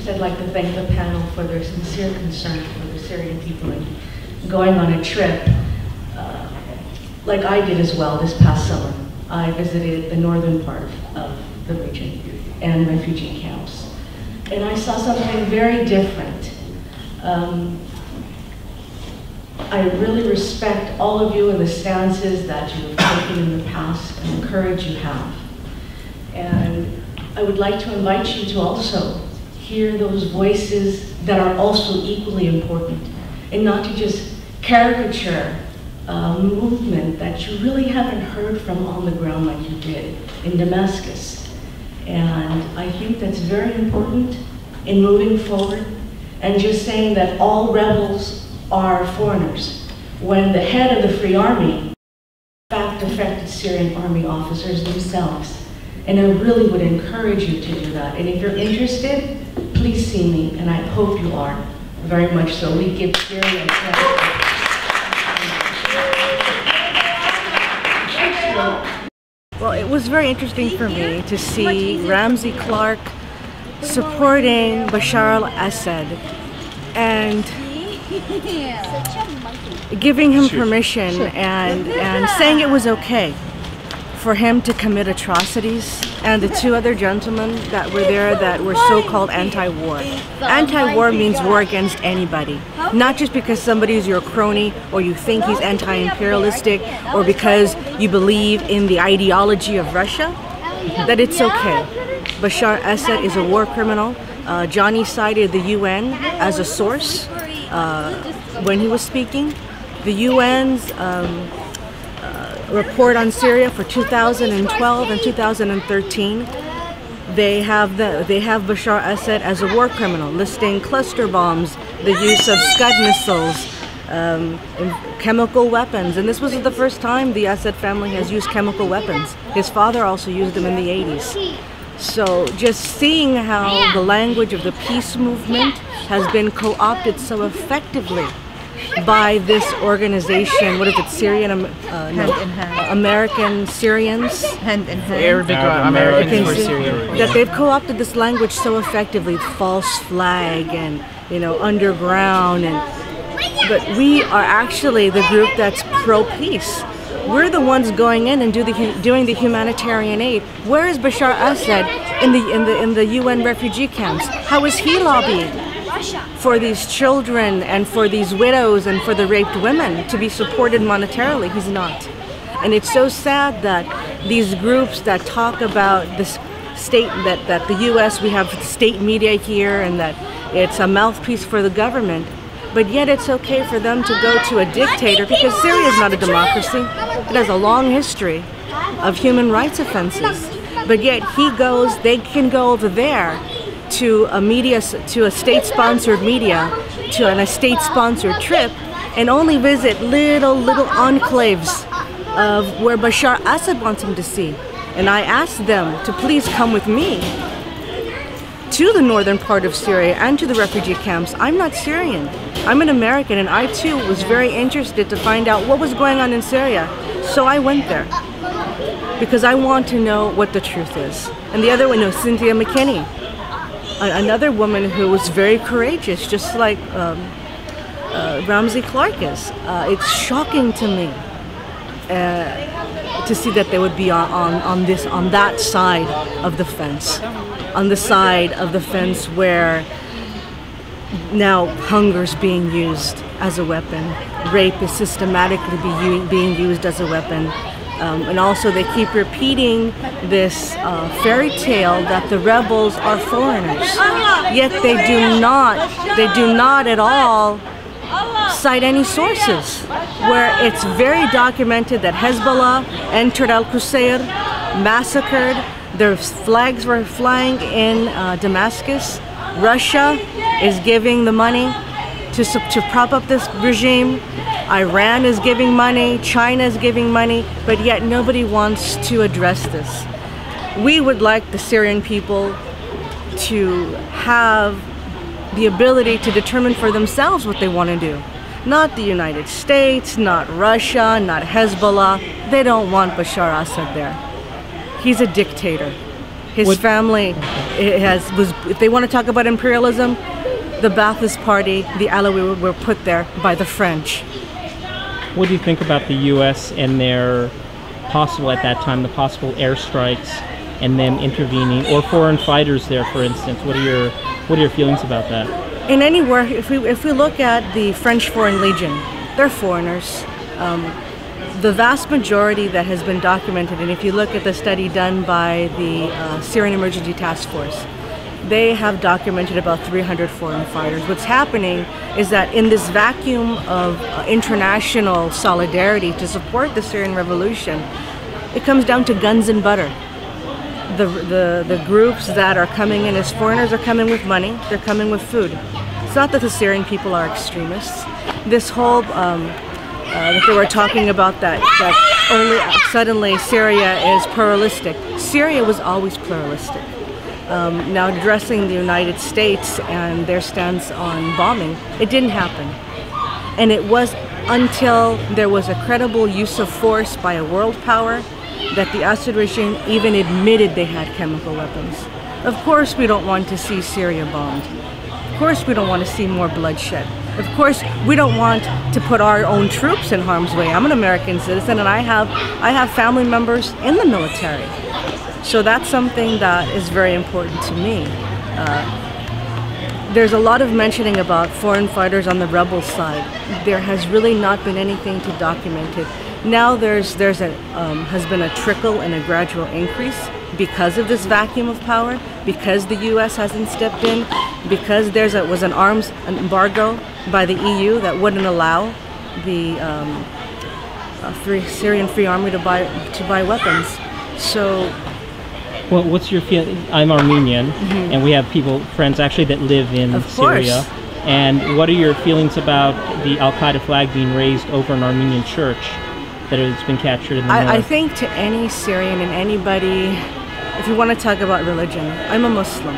First, I'd like to thank the panel for their sincere concern for the Syrian people and going on a trip, like I did as well this past summer. I visited the northern part of the region and refugee camps. And I saw something very different. I really respect all of you and the stances that you have taken in the past and the courage you have. And I would like to invite you to also hear those voices that are also equally important, and not to just caricature a movement that you really haven't heard from on the ground like you did in Damascus. And I think that's very important in moving forward, and just saying that all rebels are foreigners, when the head of the Free Army in fact affected Syrian Army officers themselves. And I really would encourage you to do that. And if you're interested, please see me, and I hope you are, very much so. We give Syria Well, it was very interesting for me to see Ramsey Clark supporting Bashar al-Assad and giving him permission and saying it was okay for him to commit atrocities, and the two other gentlemen that were there that were so-called anti-war. Anti-war means war against anybody, not just because somebody is your crony or you think he's anti-imperialistic or because you believe in the ideology of Russia, that it's okay. Bashar Assad is a war criminal. Johnny cited the UN as a source when he was speaking. The UN's report on Syria for 2012 and 2013, they have Bashar Assad as a war criminal, listing cluster bombs, the use of Scud missiles, chemical weapons. And this was the first time the Assad family has used chemical weapons. His father also used them in the 80s. So just seeing how the language of the peace movement has been co-opted so effectively by this organization, what is it, Syrian, American Syrians? Hand in hand. Arabic Americans for Syria. That they've co-opted this language so effectively, false flag and, you know, underground. But we are actually the group that's pro-peace. We're the ones going in and doing the humanitarian aid. Where is Bashar Assad in the UN refugee camps? How is he lobbying for these children and for these widows and for the raped women to be supported monetarily? He's not. And it's so sad that these groups that talk about this state, that the US, we have state media here and that it's a mouthpiece for the government, but yet it's okay for them to go to a dictator, because Syria is not a democracy. It has a long history of human rights offenses. But yet they can go over there to a state-sponsored media, to a state-sponsored trip, and only visit little enclaves of where Bashar Assad wants him to see. And I asked them to please come with me to the northern part of Syria and to the refugee camps. I'm not Syrian. I'm an American, and I too was very interested to find out what was going on in Syria. So I went there because I want to know what the truth is. And the other one was Cynthia McKinney, another woman who was very courageous, just like Ramsey Clark is. It's shocking to me to see that they would be on that side of the fence, on the side of the fence where now hunger's being used as a weapon, rape is systematically being used as a weapon, and also they keep repeating this fairy tale that the rebels are foreigners. Yet they do not at all cite any sources where it's very documented that Hezbollah entered Al-Qusayr, massacred, their flags were flying in Damascus. Russia is giving the money to prop up this regime. Iran is giving money, China is giving money, but yet nobody wants to address this. We would like the Syrian people to have the ability to determine for themselves what they want to do. Not the United States, not Russia, not Hezbollah. They don't want Bashar Assad there. He's a dictator. His family if they want to talk about imperialism, the Ba'athist Party, the Alawi were put there by the French. What do you think about the U.S. and their possible, at that time, the possible airstrikes and them intervening, or foreign fighters there, for instance? What are your feelings about that? In any war, if we look at the French Foreign Legion, they're foreigners. The vast majority that has been documented, and if you look at the study done by the Syrian Emergency Task Force, they have documented about 300 foreign fighters. What's happening is that in this vacuum of international solidarity to support the Syrian revolution, it comes down to guns and butter. The groups that are coming in as foreigners are coming with money, they're coming with food. It's not that the Syrian people are extremists. This whole, that they were talking about that only suddenly Syria is pluralistic. Syria was always pluralistic. Now addressing the United States and their stance on bombing, it didn't happen. And it was until there was a credible use of force by a world power that the Assad regime even admitted they had chemical weapons. Of course we don't want to see Syria bombed. Of course we don't want to see more bloodshed. Of course we don't want to put our own troops in harm's way. I'm an American citizen and I have family members in the military. So that's something that is very important to me. There's a lot of mentioning about foreign fighters on the rebel side. There has really not been anything to document it. Now has been a trickle and a gradual increase because of this vacuum of power, because the U.S. hasn't stepped in, because was an arms embargo by the EU that wouldn't allow the Syrian Free Army to buy weapons. So. Well, what's your feeling? I'm Armenian, and we have friends actually that live in Syria. And what are your feelings about the Al-Qaeda flag being raised over an Armenian church that has been captured in the north? I think to any Syrian and anybody, if you want to talk about religion, I'm a Muslim.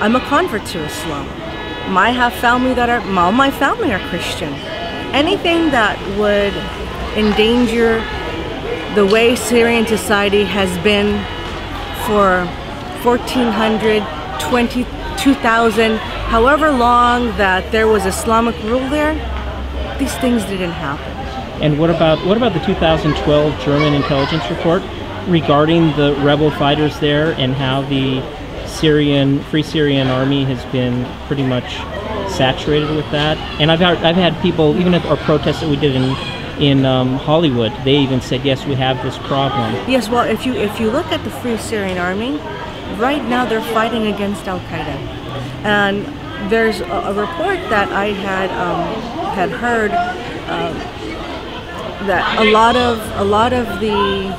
I'm a convert to Islam. All my family are Christian. Anything that would endanger the way Syrian society has been for 1400, 2000, however long that there was Islamic rule there, these things didn't happen. And what about the 2012 German intelligence report regarding the rebel fighters there and how the Free Syrian Army has been pretty much saturated with that? And I've had people, even at our protests that we did in Hollywood, they even said, yes, we have this problem. Yes, well, if you look at the Free Syrian Army, right now they're fighting against Al-Qaeda. And there's a report that I had heard that a lot of the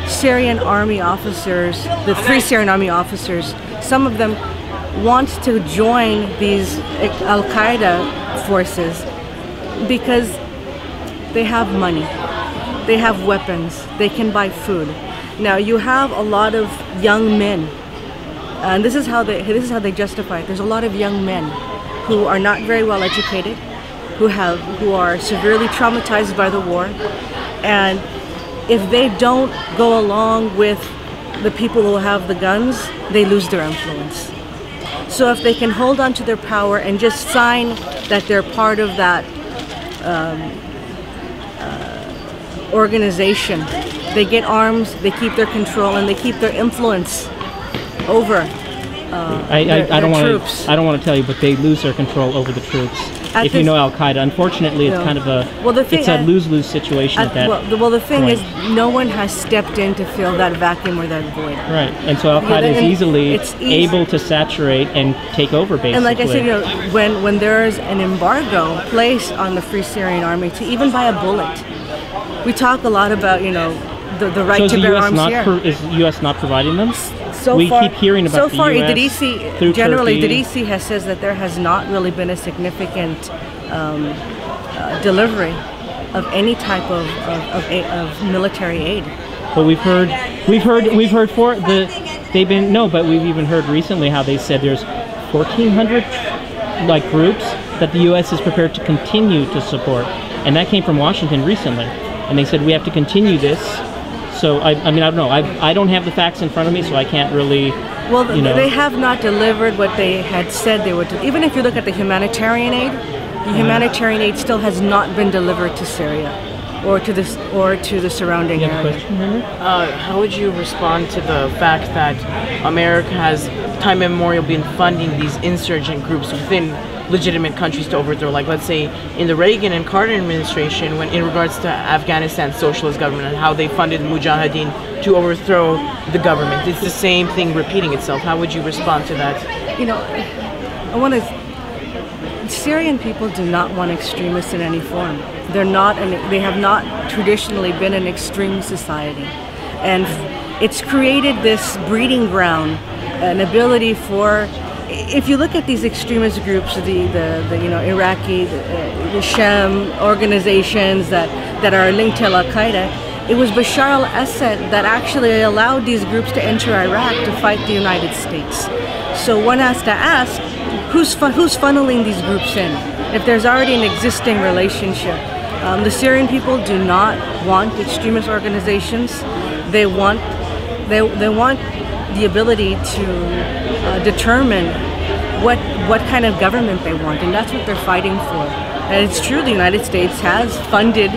Syrian Army officers, the Free Syrian Army officers, some of them want to join these Al-Qaeda forces because they have money, they have weapons, they can buy food. Now you have a lot of young men, and this is how they justify it. There's a lot of young men who are not very well educated, who are severely traumatized by the war, and if they don't go along with the people who have the guns, they lose their influence. So if they can hold on to their power and just sign that they're part of that organization, they get arms, they keep their control, and they keep their influence over their troops. I don't want to tell you, but they lose their control over the troops. If you know Al-Qaeda, unfortunately, it's kind of a lose-lose situation at that Well, the thing is, no one has stepped in to fill that vacuum or that void. Right, and so Al-Qaeda is easily able to saturate and take over, basically. And like I said, when there is an embargo placed on the Free Syrian Army to even buy a bullet, we talk a lot about, the right to bear arms here. Is the U.S. not providing them? We keep hearing about the U.S. Idrisi has says that there has not really been a significant delivery of any type of military aid. But we've even heard recently how they said there's 1,400 groups that the U.S. is prepared to continue to support, and that came from Washington recently. And they said we have to continue this So I mean, I don't know. I don't have the facts in front of me, so I can't really. Well, you know. they have not delivered what they had said they would do. Even if you look at the humanitarian aid, the humanitarian aid still has not been delivered to Syria or to the surrounding You have a area. question, Henry? How would you respond to the fact that America has time immemorial been funding these insurgent groups within legitimate countries to overthrow, like let's say in the Reagan and Carter administration, when in regards to Afghanistan's socialist government and how they funded Mujahideen to overthrow the government? It's the same thing repeating itself. How would you respond to that? You know, I want to. Syrian people do not want extremists in any form. They have not traditionally been an extreme society, and it's created this breeding ground, an ability for. If you look at these extremist groups, the Iraqi, the Sham organizations that are linked to Qaeda, it was Bashar al-Assad that actually allowed these groups to enter Iraq to fight the United States. So one has to ask, who's funneling these groups in? If there's already an existing relationship. The Syrian people do not want extremist organizations. They want the ability to determine what kind of government they want, and that's what they're fighting for. And it's true, the United States has funded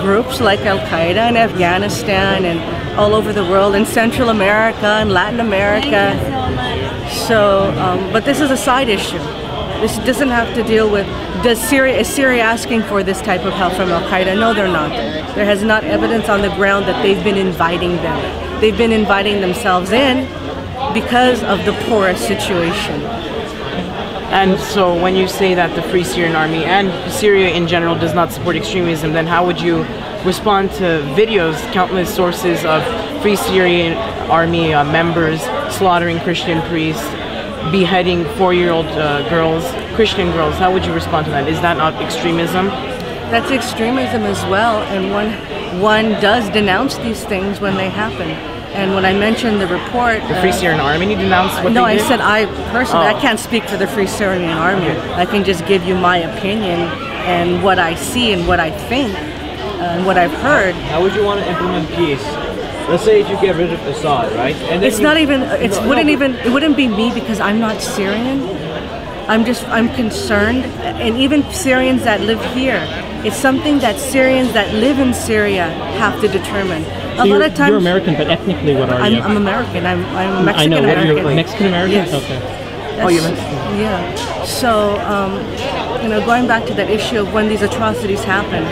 groups like Al-Qaeda in Afghanistan and all over the world, in Central America and Latin America. So, but this is a side issue. This doesn't have to deal with, is Syria asking for this type of help from Al-Qaeda? No, they're not. There has not evidence on the ground that they've been inviting them. They've been inviting themselves in because of the porous situation. And so when you say that the Free Syrian Army and Syria in general does not support extremism, then how would you respond to videos, countless sources of Free Syrian Army members slaughtering Christian priests, beheading 4-year-old girls, Christian girls? How would you respond to that? Is that not extremism? That's extremism as well, and one does denounce these things when they happen. And when I mentioned the report, The Free Syrian Army denounced what no, they I did? said I personally, Oh. I can't speak for the Free Syrian Army. I can just give you my opinion and what I see and what I think and what I've heard. How would you want to implement peace? Let's say if you get rid of Assad, right? And then It's not even. It wouldn't be me because I'm not Syrian. I'm concerned, and even Syrians that live here. It's something that Syrians that live in Syria have to determine. So A lot of times, you're American, but ethnically, what are you? I'm American. I'm Mexican I know. What are American. you? Mexican American? Yes. Okay. Oh, you're Mexican. Yeah. So, going back to that issue of when these atrocities happen,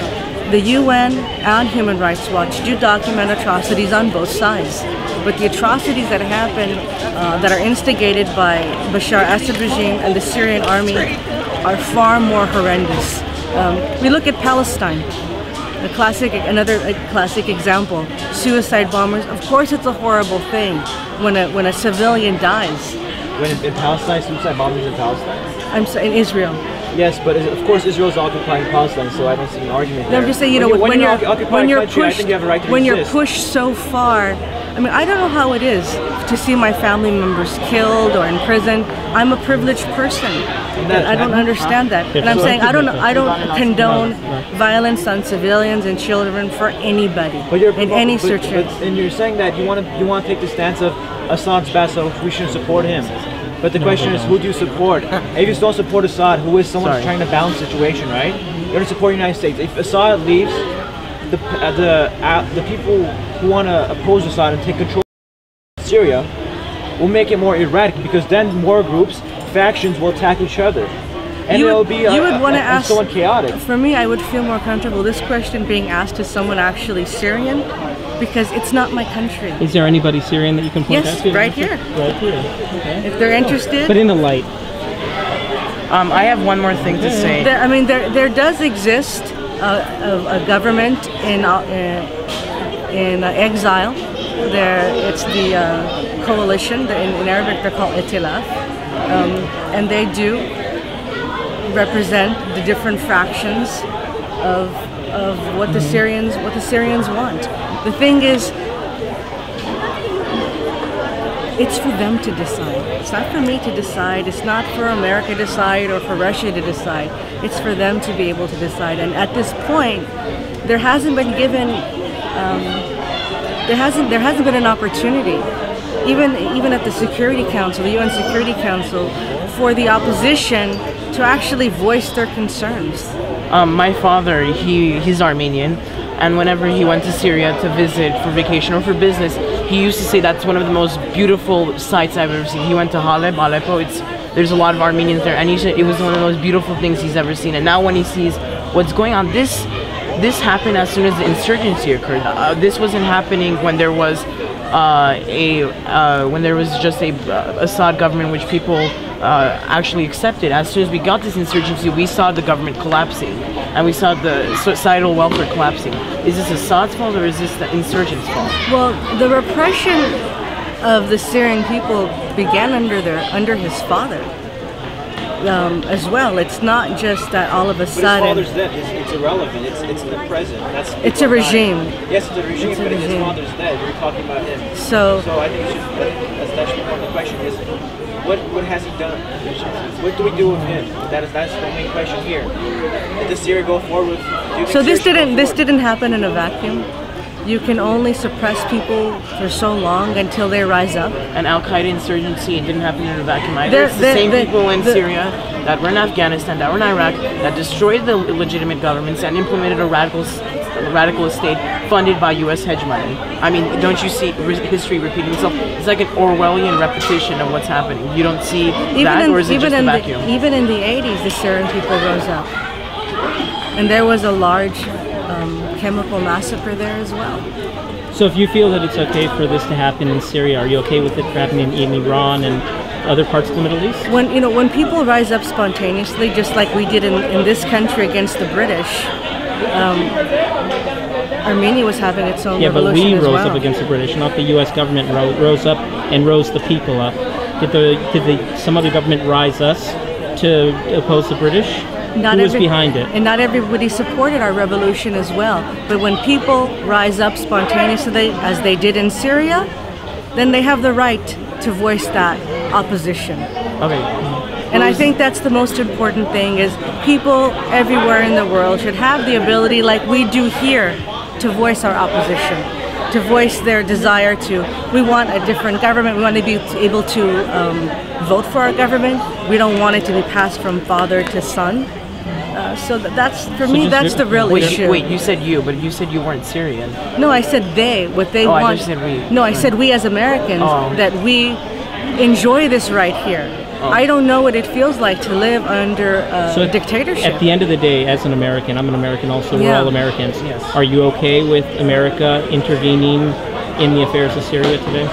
the UN and Human Rights Watch do document atrocities on both sides. But the atrocities that happen, that are instigated by Bashar al-Assad regime and the Syrian army, are far more horrendous. We look at Palestine, another classic example. Suicide bombers. Of course, it's a horrible thing when a civilian dies. When in Palestine, suicide bombings in Palestine? I'm sorry, in Israel. Yes, but of course Israel is occupying Palestine, so I don't see an argument No, there. I'm just saying, when you're pushed, I think you have a right to when you're resist. pushed so far. I mean, I don't know how it is to see my family members killed or in prison. I'm a privileged person. And I don't understand that. And I'm saying I don't condone violence on civilians and children for anybody in any circumstance. And you're saying that you want to take the stance of Assad's bad, so we shouldn't support him. But the question is, who do you support? If you don't support Assad, who is someone trying to balance the situation, right? You're going to support the United States. If Assad leaves, the people who want to oppose Assad and take control of Syria will make it more erratic, because then more groups, factions will attack each other. And it'll be somewhat chaotic. For me, I would feel more comfortable this question being asked to someone actually Syrian, because it's not my country. Is there anybody Syrian that you can point out to? Yes, right here. Right here. Okay. If they're interested. But in the light. I have one more thing to say. There does exist a government in exile. It's the coalition. In Arabic, they're called Itilaf, and they do represent the different fractions of what the Syrians want. The thing is, it's for them to decide. It's not for me to decide. It's not for America to decide or for Russia to decide. It's for them to be able to decide. And at this point, there hasn't been given there hasn't been an opportunity, even at the Security Council, the UN Security Council, for the opposition to actually voice their concerns. My father, he's Armenian, and whenever he went to Syria to visit for vacation or for business, he used to say that's one of the most beautiful sights I've ever seen. He went to Aleppo. There's a lot of Armenians there, and he said it was one of the most beautiful things he's ever seen. And now when he sees what's going on, this happened as soon as the insurgency occurred. This wasn't happening when there was just a Assad government which people actually accepted. As soon as we got this insurgency, we saw the government collapsing, and we saw the societal welfare collapsing. Is this Assad's fault, or is this the insurgents' fault? Well, the repression of the Syrian people began under his father as well. It's not just that all of a sudden. His father's dead. It's irrelevant. It's the present. It's a regime. Yes, it's a regime, but his father's dead. We're talking about him. So I think that should be one of the question is, what has he done? What do we do with him? That's the main question here. Does Syria go forward with? So this didn't happen in a vacuum. You can only suppress people for so long until they rise up. And Al-Qaeda insurgency didn't happen in a vacuum either. It's the same people in Syria that were in Afghanistan, that were in Iraq, that destroyed the legitimate governments and implemented a radical state funded by U.S. hedge money. I mean, don't you see history repeating itself? It's like an Orwellian repetition of what's happening. You don't see that, or is it just a vacuum? Even in the 80s, the Syrian people rose up. And there was a large chemical massacre there as well. So if you feel that it's okay for this to happen in Syria, are you okay with it happening in Iran and other parts of the Middle East? When people rise up spontaneously, just like we did in this country against the British, Armenia was having its own revolution but we as rose well. up against the British, not the U.S. government rose up and rose the people up. Did some other government rise us to oppose the British? Who was behind it? And not everybody supported our revolution as well. But when people rise up spontaneously, as they did in Syria, then they have the right to voice that opposition. Okay. And I think that's the most important thing, is people everywhere in the world should have the ability, like we do here, to voice our opposition, to voice their desire to, we want a different government, we want to be able to vote for our government, we don't want it to be passed from father to son. So that's, for me, that's the real issue. Wait, you said you, but you said you weren't Syrian. No, I said they, what they want. I just said we. No, I said we as Americans, that we enjoy this right here. I don't know what it feels like to live under a dictatorship. At the end of the day, as an American, I'm an American also, we're all Americans. Yes. Are you okay with America intervening in the affairs of Syria today?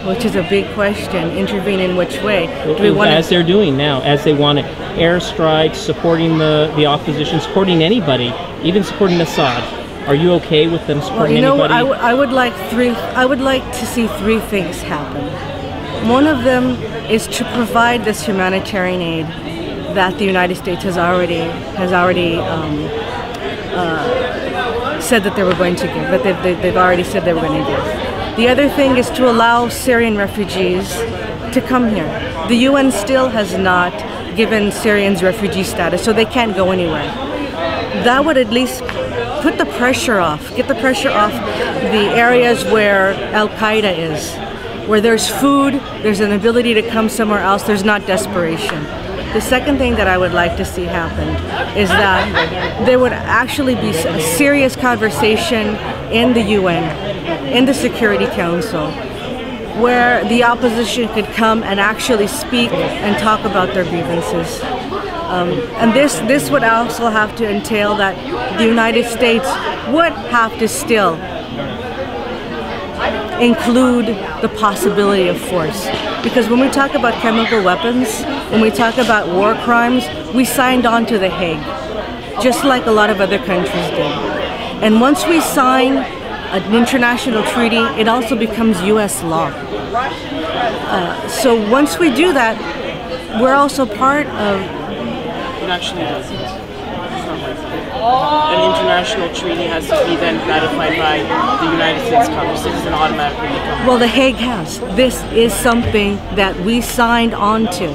Which is a big question. Intervene in which way? Do we want as they're doing now, as they want to airstrikes, supporting the opposition, supporting anybody, even supporting Assad. Are you okay with them supporting anybody? I would like to see three things happen. One of them is to provide this humanitarian aid that the United States has already said that they were going to give, that they've already said they were going to give. The other thing is to allow Syrian refugees to come here. The UN still has not given Syrians refugee status, so they can't go anywhere. That would at least put the pressure off, get the pressure off the areas where Al-Qaeda is, where there's food, there's an ability to come somewhere else, there's not desperation. The second thing that I would like to see happen is that there would actually be a serious conversation in the UN, in the Security Council, where the opposition could come and actually speak and talk about their grievances. And this would also have to entail that the United States would have to still include the possibility of force. Because when we talk about chemical weapons, when we talk about war crimes, we signed on to The Hague, just like a lot of other countries did. And once we sign an international treaty, it also becomes U.S. law. So once we do that, we're also part of... It actually doesn't. It's not like that. An international treaty has to be then ratified by the United States Congress. It doesn't automatically become... Well, The Hague has. This is something that we signed on to.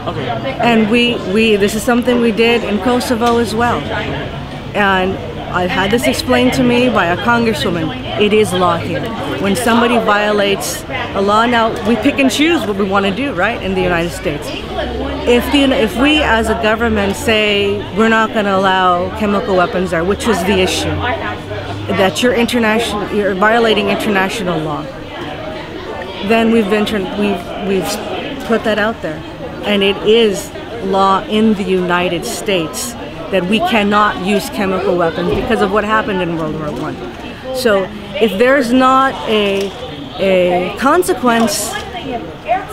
Okay. And this is something we did in Kosovo as well. And I had this explained to me by a congresswoman. It is law here. When somebody violates a law, now we pick and choose what we want to do, right, in the United States. If we as a government say we're not going to allow chemical weapons there, which is the issue, that you're violating international law, then we've put that out there, and it is law in the United States that we cannot use chemical weapons because of what happened in World War I. So if there's not a consequence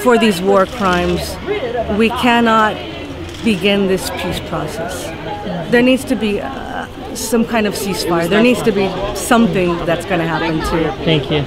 for these war crimes, we cannot begin this peace process. There needs to be some kind of ceasefire. There needs to be something that's going to happen too. Thank you.